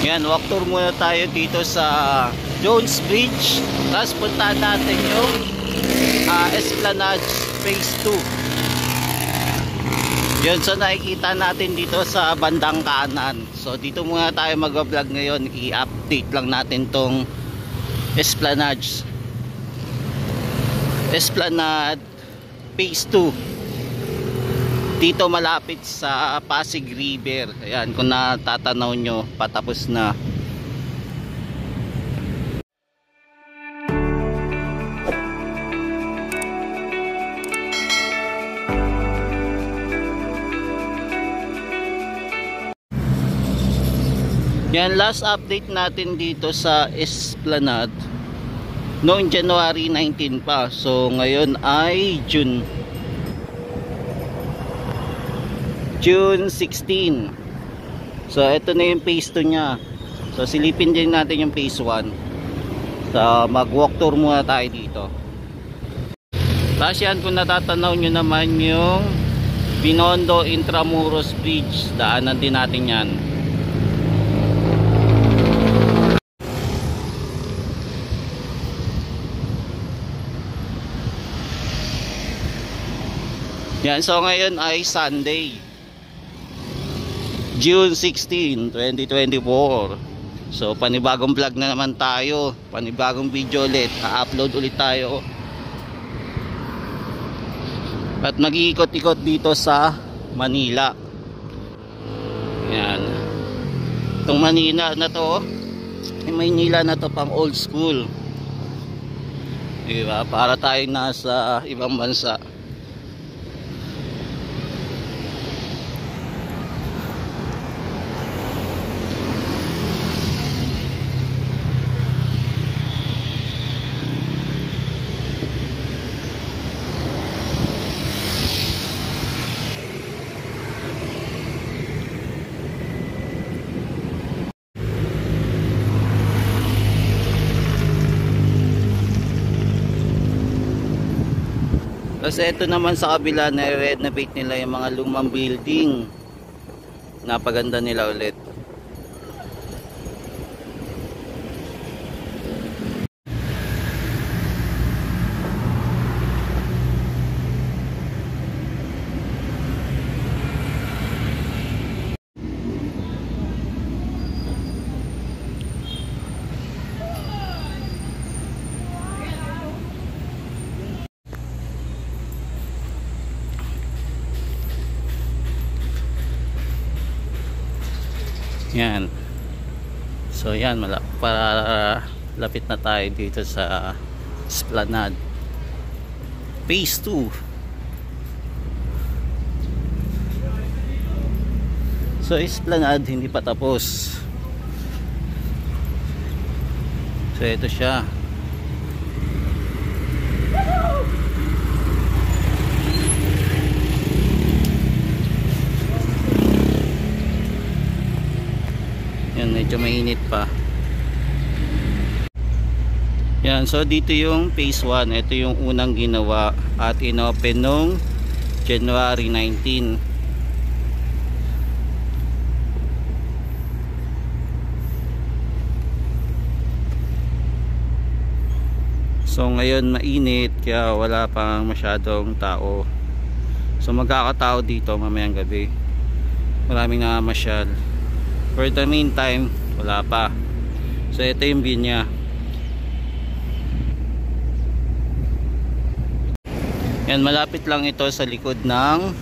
Yan, walk tour muna tayo dito sa Jones Bridge. Tapos puntahan natin yung Esplanade Phase 2. Yun, so nakikita natin dito sa bandang kanan. So dito muna tayo mag-vlog ngayon. I-update lang natin tong Esplanade Phase 2. Dito malapit sa Pasig River. Ayan, kung natatanaw nyo, patapos na. Yan, last update natin dito sa Esplanade noong January 19 pa. So ngayon ay June 16. So ito na yung phase 2 nya. So silipin din natin yung phase 1. So mag walk tour muna tayo dito. Tapos yan, kung natatanaw nyo naman yung Binondo Intramuros Bridge, daanan din natin yan. Yan, so ngayon ay Sunday, June 16, 2024. So panibagong vlog na naman tayo, panibagong video ulit, i-upload ulit tayo. At mag-iikot-ikot dito sa Manila. Yan, itong Manila na to, yung Manila na to pang old school, diba? Para tayo nasa ibang bansa. Kasi ito naman sa kabila, na-renovate nila yung mga lumang building. Napaganda nila ulit. Yan. So yan, para lapit na tayo dito sa Esplanade Phase 2. So Esplanade hindi pa tapos. So ito siya. Yan, medyo mainit pa. Yan, so dito yung phase 1. Ito yung unang ginawa at inopen noong January 19. So ngayon mainit, kaya wala pang masyadong tao. So magkakatao dito mamayang gabi. Maraming namamasyal. For the meantime, wala pa. So ito yung view niya. Yan, malapit lang ito sa likod ng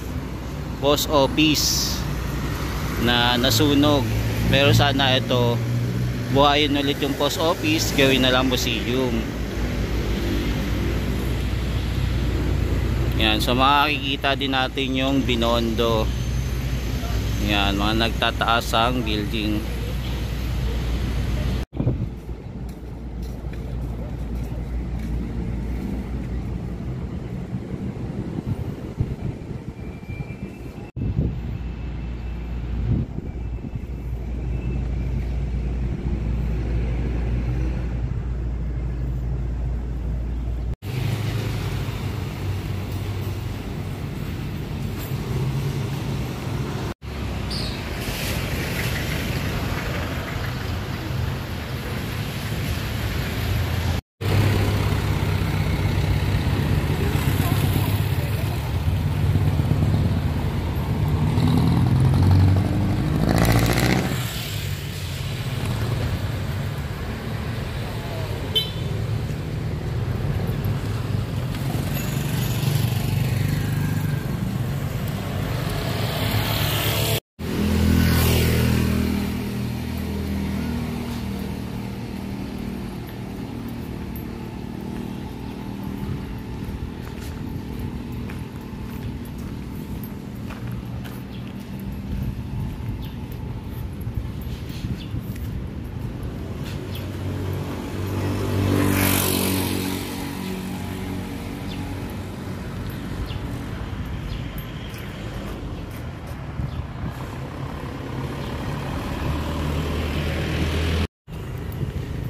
post office na nasunog. Pero sana ito buhayin ulit yung post office, gawin na lang museum. Yan, so makikita din natin yung Binondo. Yan, mga nagtataasang building.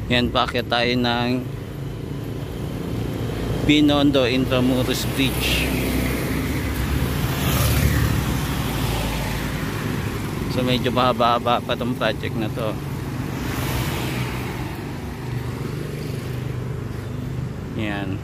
Yan, paakyat tayo ng Binondo Intramuros Bridge. So medyo mahaba-haba pa tong project na to. Yan.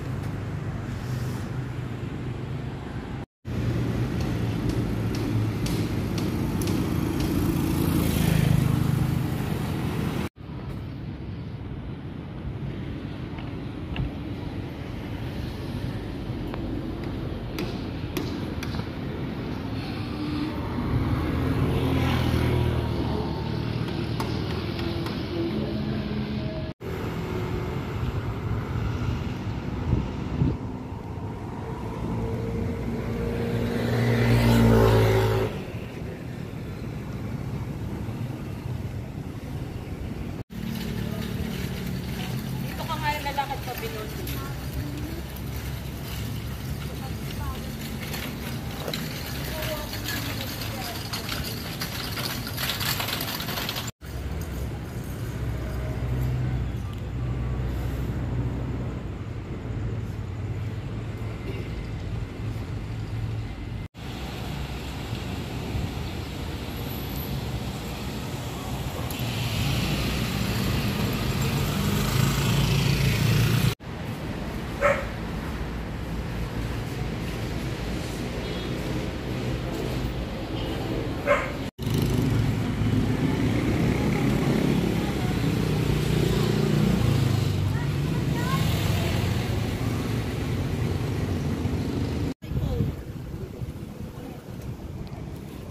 Dito ka ngayon lalakad pa Binondo.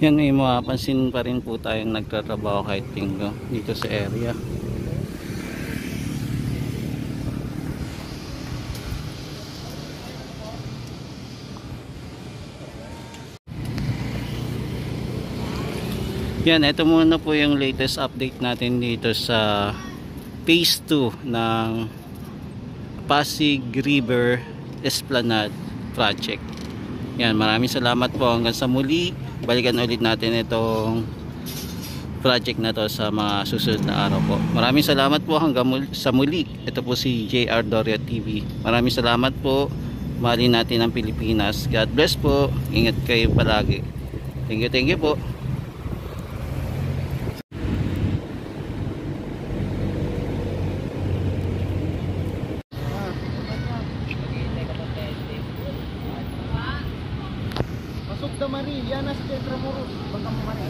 Yan, may mapapansin pa rin po tayong nagtatrabaho kahit linggo dito sa area. Yan, ito muna po yung latest update natin dito sa phase 2 ng Pasig River Esplanade Project. Yan, maraming salamat po, hanggang sa muli. Balikan ulit natin itong project na to sa mga susunod na araw po. Maraming salamat po, hanggang sa muli. Ito po si JR Doria TV. Maraming salamat po. Mahalin natin ang Pilipinas. God bless po. Ingat kayo palagi. Thank you po. Pasok da Maria na sa Intramuros. Baka mo Maria.